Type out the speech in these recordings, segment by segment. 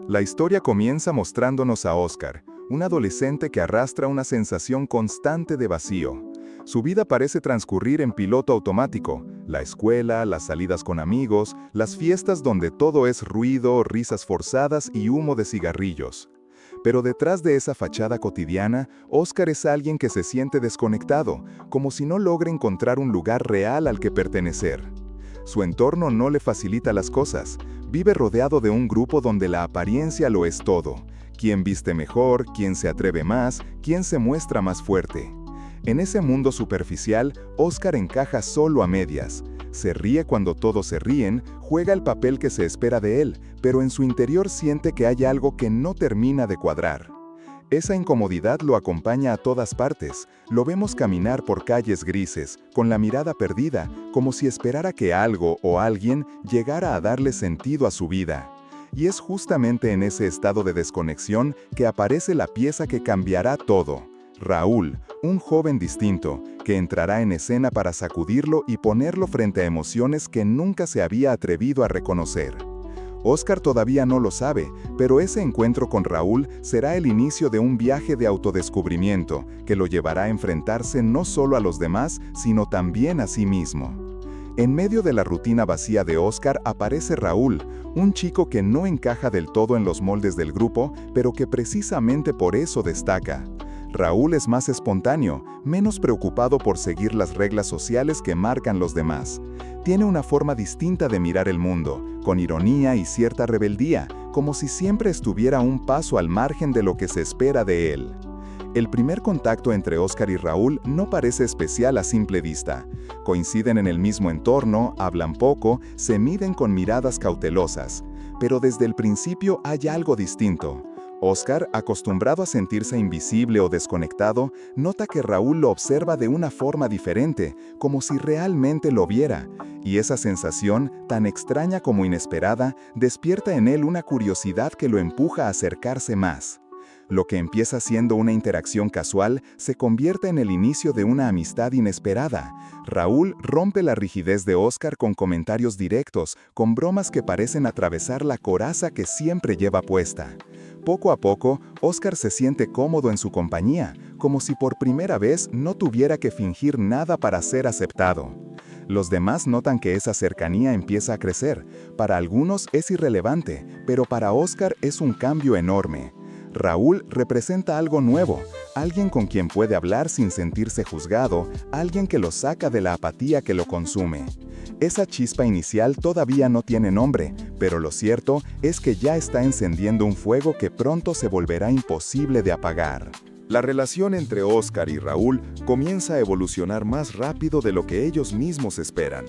La historia comienza mostrándonos a Oscar, un adolescente que arrastra una sensación constante de vacío. Su vida parece transcurrir en piloto automático, la escuela, las salidas con amigos, las fiestas donde todo es ruido, risas forzadas y humo de cigarrillos. Pero detrás de esa fachada cotidiana, Oscar es alguien que se siente desconectado, como si no logre encontrar un lugar real al que pertenecer. Su entorno no le facilita las cosas. Vive rodeado de un grupo donde la apariencia lo es todo. Quién viste mejor, quién se atreve más, quién se muestra más fuerte. En ese mundo superficial, Oscar encaja solo a medias. Se ríe cuando todos se ríen, juega el papel que se espera de él, pero en su interior siente que hay algo que no termina de cuadrar. Esa incomodidad lo acompaña a todas partes. Lo vemos caminar por calles grises, con la mirada perdida, como si esperara que algo o alguien llegara a darle sentido a su vida. Y es justamente en ese estado de desconexión que aparece la pieza que cambiará todo. Raúl, un joven distinto, que entrará en escena para sacudirlo y ponerlo frente a emociones que nunca se había atrevido a reconocer. Oscar todavía no lo sabe, pero ese encuentro con Raúl será el inicio de un viaje de autodescubrimiento que lo llevará a enfrentarse no solo a los demás, sino también a sí mismo. En medio de la rutina vacía de Oscar aparece Raúl, un chico que no encaja del todo en los moldes del grupo, pero que precisamente por eso destaca. Raúl es más espontáneo, menos preocupado por seguir las reglas sociales que marcan los demás. Tiene una forma distinta de mirar el mundo, con ironía y cierta rebeldía, como si siempre estuviera un paso al margen de lo que se espera de él. El primer contacto entre Oscar y Raúl no parece especial a simple vista. Coinciden en el mismo entorno, hablan poco, se miden con miradas cautelosas. Pero desde el principio hay algo distinto. Oscar, acostumbrado a sentirse invisible o desconectado, nota que Raúl lo observa de una forma diferente, como si realmente lo viera, y esa sensación, tan extraña como inesperada, despierta en él una curiosidad que lo empuja a acercarse más. Lo que empieza siendo una interacción casual se convierte en el inicio de una amistad inesperada. Raúl rompe la rigidez de Oscar con comentarios directos, con bromas que parecen atravesar la coraza que siempre lleva puesta. Poco a poco, Oscar se siente cómodo en su compañía, como si por primera vez no tuviera que fingir nada para ser aceptado. Los demás notan que esa cercanía empieza a crecer. Para algunos es irrelevante, pero para Oscar es un cambio enorme. Raúl representa algo nuevo, alguien con quien puede hablar sin sentirse juzgado, alguien que lo saca de la apatía que lo consume. Esa chispa inicial todavía no tiene nombre, pero lo cierto es que ya está encendiendo un fuego que pronto se volverá imposible de apagar. La relación entre Oscar y Raúl comienza a evolucionar más rápido de lo que ellos mismos esperan.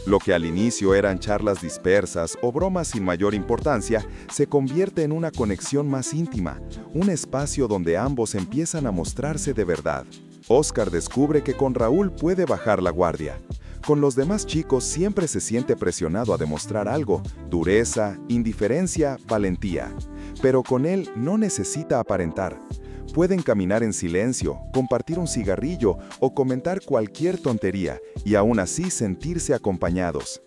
Lo que al inicio eran charlas dispersas o bromas sin mayor importancia, se convierte en una conexión más íntima, un espacio donde ambos empiezan a mostrarse de verdad. Oscar descubre que con Raúl puede bajar la guardia. Con los demás chicos siempre se siente presionado a demostrar algo, dureza, indiferencia, valentía. Pero con él no necesita aparentar. Pueden caminar en silencio, compartir un cigarrillo o comentar cualquier tontería y aún así sentirse acompañados.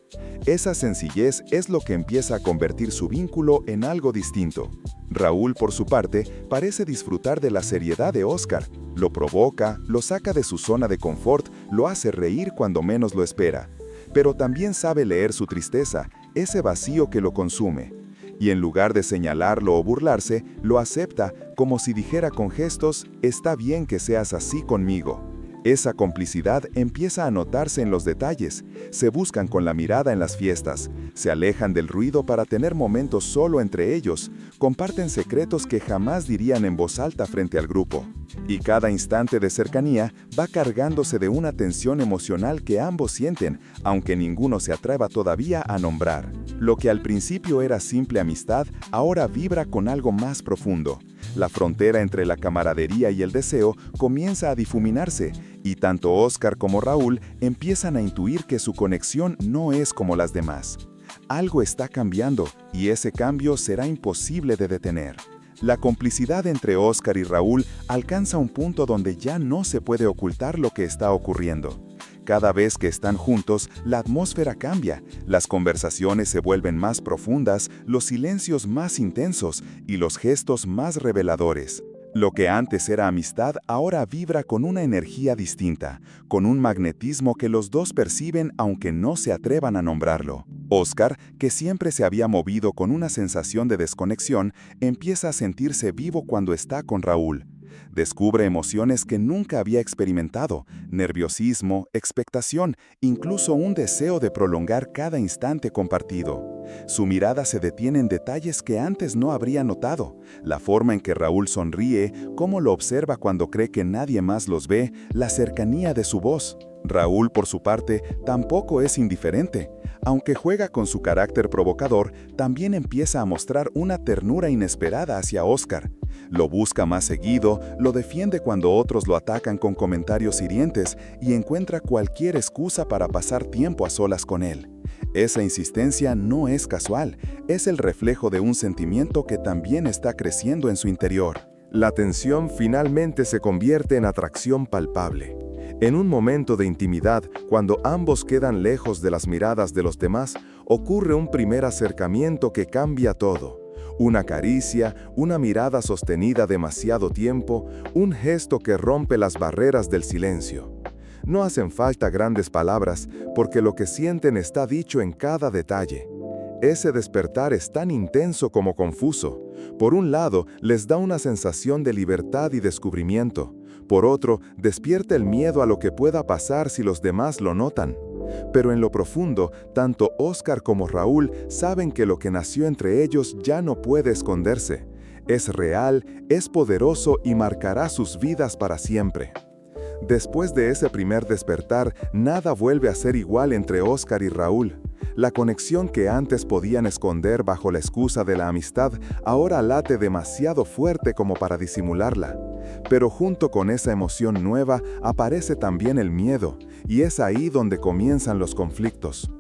Esa sencillez es lo que empieza a convertir su vínculo en algo distinto. Raúl, por su parte, parece disfrutar de la seriedad de Oscar. Lo provoca, lo saca de su zona de confort, lo hace reír cuando menos lo espera. Pero también sabe leer su tristeza, ese vacío que lo consume. Y en lugar de señalarlo o burlarse, lo acepta como si dijera con gestos, «Está bien que seas así conmigo». Esa complicidad empieza a notarse en los detalles. Se buscan con la mirada en las fiestas, se alejan del ruido para tener momentos solo entre ellos, comparten secretos que jamás dirían en voz alta frente al grupo. Y cada instante de cercanía va cargándose de una tensión emocional que ambos sienten, aunque ninguno se atreva todavía a nombrar. Lo que al principio era simple amistad, ahora vibra con algo más profundo. La frontera entre la camaradería y el deseo comienza a difuminarse, y tanto Oscar como Raúl empiezan a intuir que su conexión no es como las demás. Algo está cambiando, y ese cambio será imposible de detener. La complicidad entre Oscar y Raúl alcanza un punto donde ya no se puede ocultar lo que está ocurriendo. Cada vez que están juntos, la atmósfera cambia, las conversaciones se vuelven más profundas, los silencios más intensos y los gestos más reveladores. Lo que antes era amistad ahora vibra con una energía distinta, con un magnetismo que los dos perciben aunque no se atrevan a nombrarlo. Oscar, que siempre se había movido con una sensación de desconexión, empieza a sentirse vivo cuando está con Raúl. Descubre emociones que nunca había experimentado, nerviosismo, expectación, incluso un deseo de prolongar cada instante compartido. Su mirada se detiene en detalles que antes no habría notado, la forma en que Raúl sonríe, cómo lo observa cuando cree que nadie más los ve, la cercanía de su voz. Raúl, por su parte, tampoco es indiferente. Aunque juega con su carácter provocador, también empieza a mostrar una ternura inesperada hacia Oscar. Lo busca más seguido, lo defiende cuando otros lo atacan con comentarios hirientes y encuentra cualquier excusa para pasar tiempo a solas con él. Esa insistencia no es casual, es el reflejo de un sentimiento que también está creciendo en su interior. La tensión finalmente se convierte en atracción palpable. En un momento de intimidad, cuando ambos quedan lejos de las miradas de los demás, ocurre un primer acercamiento que cambia todo. Una caricia, una mirada sostenida demasiado tiempo, un gesto que rompe las barreras del silencio. No hacen falta grandes palabras, porque lo que sienten está dicho en cada detalle. Ese despertar es tan intenso como confuso. Por un lado, les da una sensación de libertad y descubrimiento. Por otro, despierta el miedo a lo que pueda pasar si los demás lo notan. Pero en lo profundo, tanto Oscar como Raúl saben que lo que nació entre ellos ya no puede esconderse. Es real, es poderoso y marcará sus vidas para siempre. Después de ese primer despertar, nada vuelve a ser igual entre Oscar y Raúl. La conexión que antes podían esconder bajo la excusa de la amistad, ahora late demasiado fuerte como para disimularla. Pero junto con esa emoción nueva aparece también el miedo, y es ahí donde comienzan los conflictos.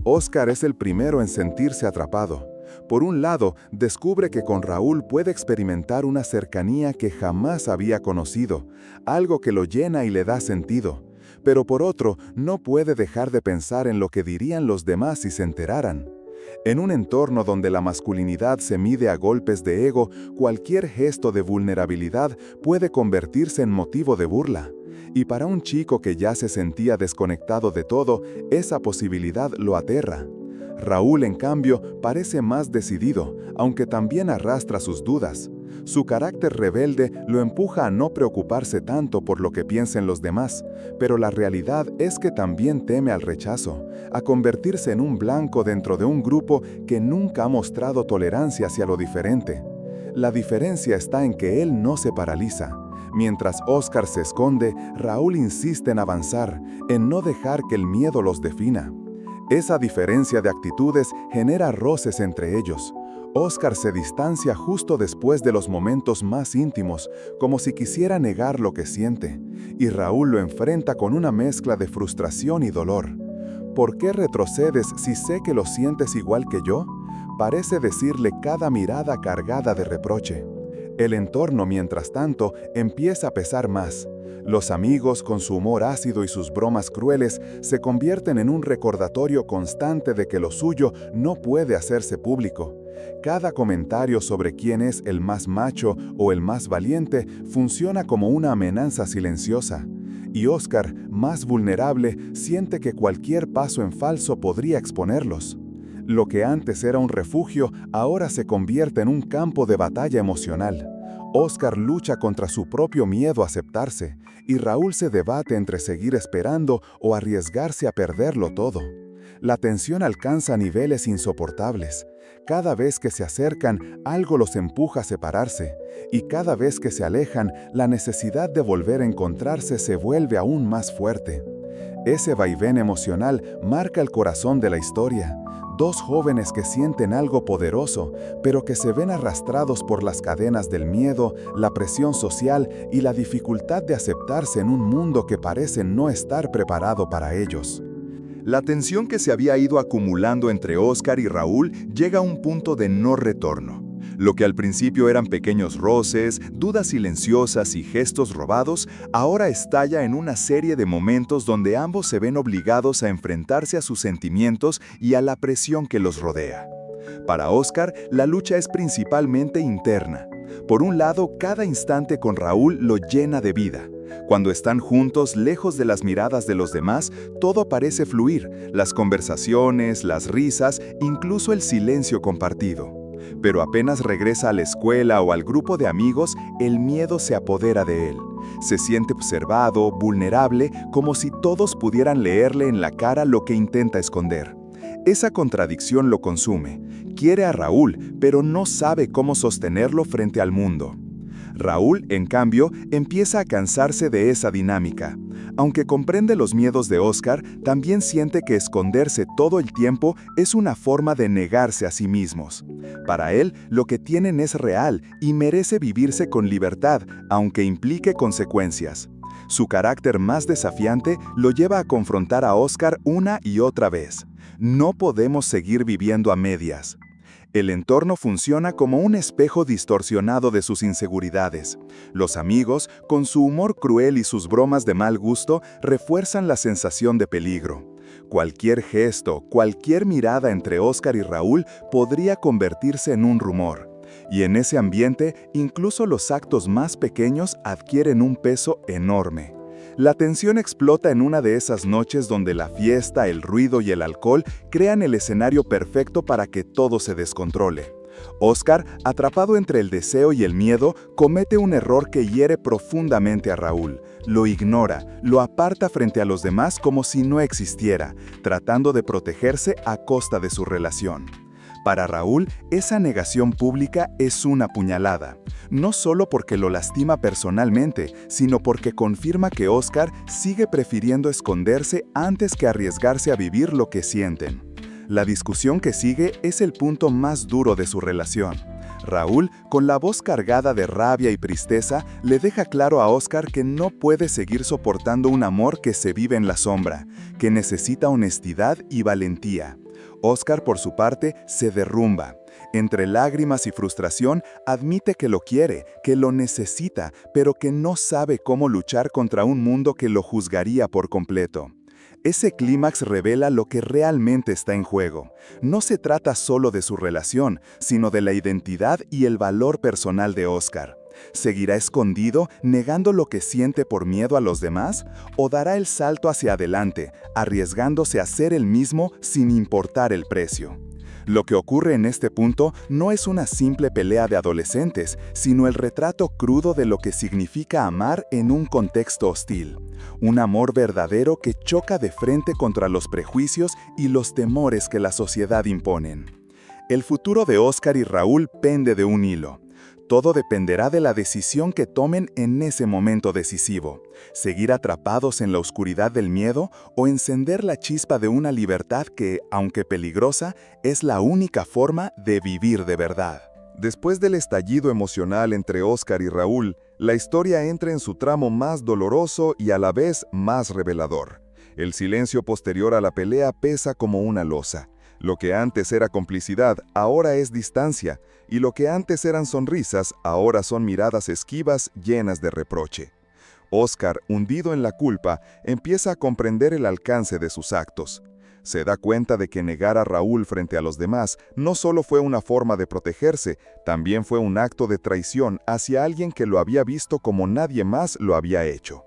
Oscar es el primero en sentirse atrapado. Por un lado, descubre que con Raúl puede experimentar una cercanía que jamás había conocido, algo que lo llena y le da sentido. Pero por otro, no puede dejar de pensar en lo que dirían los demás si se enteraran. En un entorno donde la masculinidad se mide a golpes de ego, cualquier gesto de vulnerabilidad puede convertirse en motivo de burla. Y para un chico que ya se sentía desconectado de todo, esa posibilidad lo aterra. Raúl, en cambio, parece más decidido, aunque también arrastra sus dudas. Su carácter rebelde lo empuja a no preocuparse tanto por lo que piensen los demás, pero la realidad es que también teme al rechazo, a convertirse en un blanco dentro de un grupo que nunca ha mostrado tolerancia hacia lo diferente. La diferencia está en que él no se paraliza. Mientras Oscar se esconde, Raúl insiste en avanzar, en no dejar que el miedo los defina. Esa diferencia de actitudes genera roces entre ellos. Oscar se distancia justo después de los momentos más íntimos, como si quisiera negar lo que siente, y Raúl lo enfrenta con una mezcla de frustración y dolor. ¿Por qué retrocedes si sé que lo sientes igual que yo? Parece decirle cada mirada cargada de reproche. El entorno, mientras tanto, empieza a pesar más. Los amigos, con su humor ácido y sus bromas crueles, se convierten en un recordatorio constante de que lo suyo no puede hacerse público. Cada comentario sobre quién es el más macho o el más valiente funciona como una amenaza silenciosa. Y Oscar, más vulnerable, siente que cualquier paso en falso podría exponerlos. Lo que antes era un refugio, ahora se convierte en un campo de batalla emocional. Oscar lucha contra su propio miedo a aceptarse, y Raúl se debate entre seguir esperando o arriesgarse a perderlo todo. La tensión alcanza niveles insoportables. Cada vez que se acercan, algo los empuja a separarse, y cada vez que se alejan, la necesidad de volver a encontrarse se vuelve aún más fuerte. Ese vaivén emocional marca el corazón de la historia. Dos jóvenes que sienten algo poderoso, pero que se ven arrastrados por las cadenas del miedo, la presión social y la dificultad de aceptarse en un mundo que parece no estar preparado para ellos. La tensión que se había ido acumulando entre Oscar y Raúl llega a un punto de no retorno. Lo que al principio eran pequeños roces, dudas silenciosas y gestos robados, ahora estalla en una serie de momentos donde ambos se ven obligados a enfrentarse a sus sentimientos y a la presión que los rodea. Para Óscar, la lucha es principalmente interna. Por un lado, cada instante con Raúl lo llena de vida. Cuando están juntos, lejos de las miradas de los demás, todo parece fluir, las conversaciones, las risas, incluso el silencio compartido. Pero apenas regresa a la escuela o al grupo de amigos, el miedo se apodera de él. Se siente observado, vulnerable, como si todos pudieran leerle en la cara lo que intenta esconder. Esa contradicción lo consume. Quiere a Raúl, pero no sabe cómo sostenerlo frente al mundo. Raúl, en cambio, empieza a cansarse de esa dinámica. Aunque comprende los miedos de Óscar, también siente que esconderse todo el tiempo es una forma de negarse a sí mismos. Para él, lo que tienen es real y merece vivirse con libertad, aunque implique consecuencias. Su carácter más desafiante lo lleva a confrontar a Óscar una y otra vez. No podemos seguir viviendo a medias. El entorno funciona como un espejo distorsionado de sus inseguridades. Los amigos, con su humor cruel y sus bromas de mal gusto, refuerzan la sensación de peligro. Cualquier gesto, cualquier mirada entre Óscar y Raúl podría convertirse en un rumor. Y en ese ambiente, incluso los actos más pequeños adquieren un peso enorme. La tensión explota en una de esas noches donde la fiesta, el ruido y el alcohol crean el escenario perfecto para que todo se descontrole. Óscar, atrapado entre el deseo y el miedo, comete un error que hiere profundamente a Raúl. Lo ignora, lo aparta frente a los demás como si no existiera, tratando de protegerse a costa de su relación. Para Raúl, esa negación pública es una puñalada, no solo porque lo lastima personalmente, sino porque confirma que Óscar sigue prefiriendo esconderse antes que arriesgarse a vivir lo que sienten. La discusión que sigue es el punto más duro de su relación. Raúl, con la voz cargada de rabia y tristeza, le deja claro a Óscar que no puede seguir soportando un amor que se vive en la sombra, que necesita honestidad y valentía. Óscar, por su parte, se derrumba. Entre lágrimas y frustración, admite que lo quiere, que lo necesita, pero que no sabe cómo luchar contra un mundo que lo juzgaría por completo. Ese clímax revela lo que realmente está en juego. No se trata solo de su relación, sino de la identidad y el valor personal de Óscar. ¿Seguirá escondido, negando lo que siente por miedo a los demás? ¿O dará el salto hacia adelante, arriesgándose a ser el mismo sin importar el precio? Lo que ocurre en este punto no es una simple pelea de adolescentes, sino el retrato crudo de lo que significa amar en un contexto hostil. Un amor verdadero que choca de frente contra los prejuicios y los temores que la sociedad imponen. El futuro de Óscar y Raúl pende de un hilo. Todo dependerá de la decisión que tomen en ese momento decisivo. Seguir atrapados en la oscuridad del miedo o encender la chispa de una libertad que, aunque peligrosa, es la única forma de vivir de verdad. Después del estallido emocional entre Óscar y Raúl, la historia entra en su tramo más doloroso y a la vez más revelador. El silencio posterior a la pelea pesa como una losa. Lo que antes era complicidad, ahora es distancia, y lo que antes eran sonrisas, ahora son miradas esquivas llenas de reproche. Óscar, hundido en la culpa, empieza a comprender el alcance de sus actos. Se da cuenta de que negar a Raúl frente a los demás no solo fue una forma de protegerse, también fue un acto de traición hacia alguien que lo había visto como nadie más lo había hecho.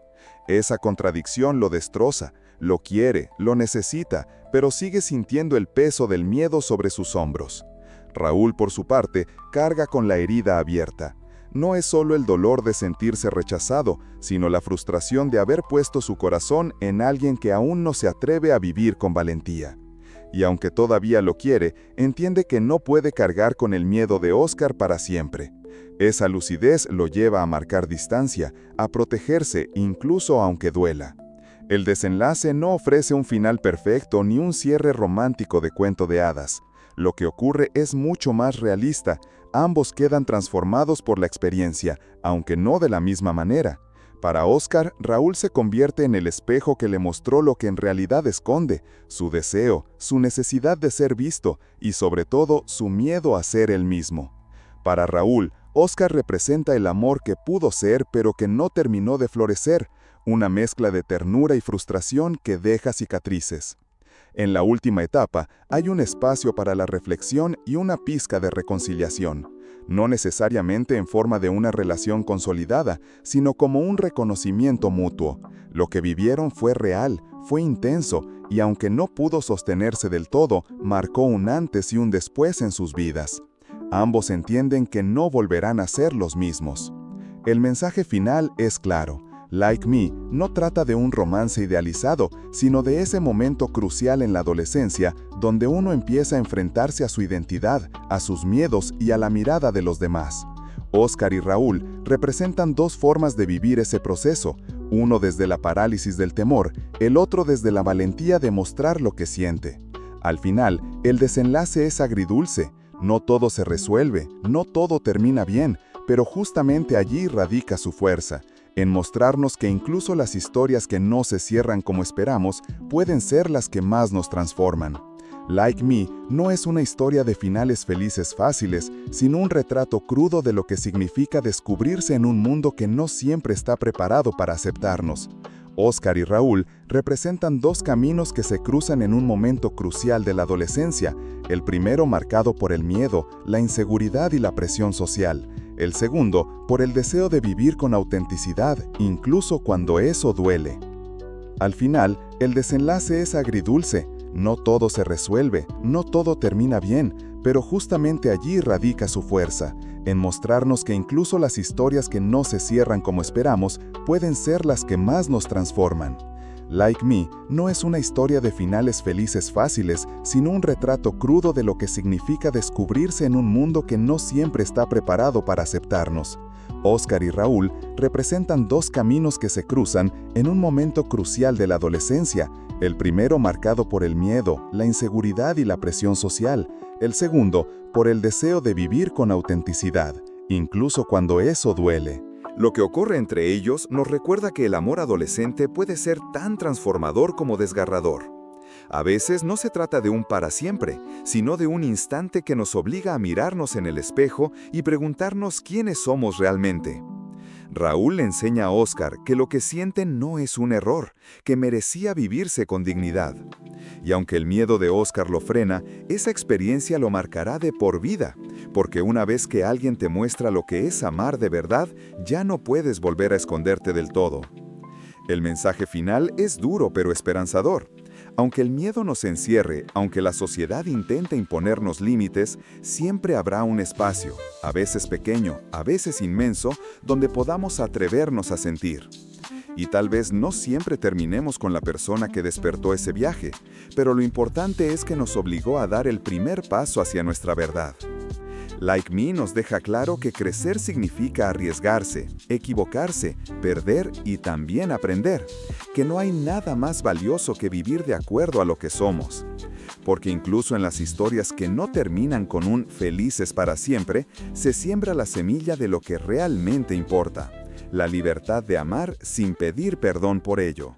Esa contradicción lo destroza, lo quiere, lo necesita, pero sigue sintiendo el peso del miedo sobre sus hombros. Raúl, por su parte, carga con la herida abierta. No es solo el dolor de sentirse rechazado, sino la frustración de haber puesto su corazón en alguien que aún no se atreve a vivir con valentía. Y aunque todavía lo quiere, entiende que no puede cargar con el miedo de Óscar para siempre. Esa lucidez lo lleva a marcar distancia, a protegerse incluso aunque duela. El desenlace no ofrece un final perfecto ni un cierre romántico de cuento de hadas. Lo que ocurre es mucho más realista. Ambos quedan transformados por la experiencia, aunque no de la misma manera. Para Óscar, Raúl se convierte en el espejo que le mostró lo que en realidad esconde, su deseo, su necesidad de ser visto y sobre todo su miedo a ser él mismo. Para Raúl, Oscar representa el amor que pudo ser pero que no terminó de florecer, una mezcla de ternura y frustración que deja cicatrices. En la última etapa hay un espacio para la reflexión y una pizca de reconciliación, no necesariamente en forma de una relación consolidada, sino como un reconocimiento mutuo. Lo que vivieron fue real, fue intenso, y aunque no pudo sostenerse del todo, marcó un antes y un después en sus vidas. Ambos entienden que no volverán a ser los mismos. El mensaje final es claro. Like Me no trata de un romance idealizado, sino de ese momento crucial en la adolescencia donde uno empieza a enfrentarse a su identidad, a sus miedos y a la mirada de los demás. Oscar y Raúl representan dos formas de vivir ese proceso, uno desde la parálisis del temor, el otro desde la valentía de mostrar lo que siente. Al final, el desenlace es agridulce. No todo se resuelve, no todo termina bien, pero justamente allí radica su fuerza, en mostrarnos que incluso las historias que no se cierran como esperamos pueden ser las que más nos transforman. Like Me no es una historia de finales felices fáciles, sino un retrato crudo de lo que significa descubrirse en un mundo que no siempre está preparado para aceptarnos. Oscar y Raúl representan dos caminos que se cruzan en un momento crucial de la adolescencia, el primero marcado por el miedo, la inseguridad y la presión social, el segundo por el deseo de vivir con autenticidad, incluso cuando eso duele. Al final, el desenlace es agridulce, no todo se resuelve, no todo termina bien, pero justamente allí radica su fuerza, en mostrarnos que incluso las historias que no se cierran como esperamos pueden ser las que más nos transforman. Like Me no es una historia de finales felices fáciles, sino un retrato crudo de lo que significa descubrirse en un mundo que no siempre está preparado para aceptarnos. Oscar y Raúl representan dos caminos que se cruzan en un momento crucial de la adolescencia, el primero marcado por el miedo, la inseguridad y la presión social, el segundo por el deseo de vivir con autenticidad, incluso cuando eso duele. Lo que ocurre entre ellos nos recuerda que el amor adolescente puede ser tan transformador como desgarrador. A veces no se trata de un para siempre, sino de un instante que nos obliga a mirarnos en el espejo y preguntarnos quiénes somos realmente. Raúl le enseña a Oscar que lo que siente no es un error, que merecía vivirse con dignidad. Y aunque el miedo de Oscar lo frena, esa experiencia lo marcará de por vida, porque una vez que alguien te muestra lo que es amar de verdad, ya no puedes volver a esconderte del todo. El mensaje final es duro pero esperanzador. Aunque el miedo nos encierre, aunque la sociedad intente imponernos límites, siempre habrá un espacio, a veces pequeño, a veces inmenso, donde podamos atrevernos a sentir. Y tal vez no siempre terminemos con la persona que despertó ese viaje, pero lo importante es que nos obligó a dar el primer paso hacia nuestra verdad. Like Me nos deja claro que crecer significa arriesgarse, equivocarse, perder y también aprender, que no hay nada más valioso que vivir de acuerdo a lo que somos. Porque incluso en las historias que no terminan con un felices para siempre, se siembra la semilla de lo que realmente importa, la libertad de amar sin pedir perdón por ello.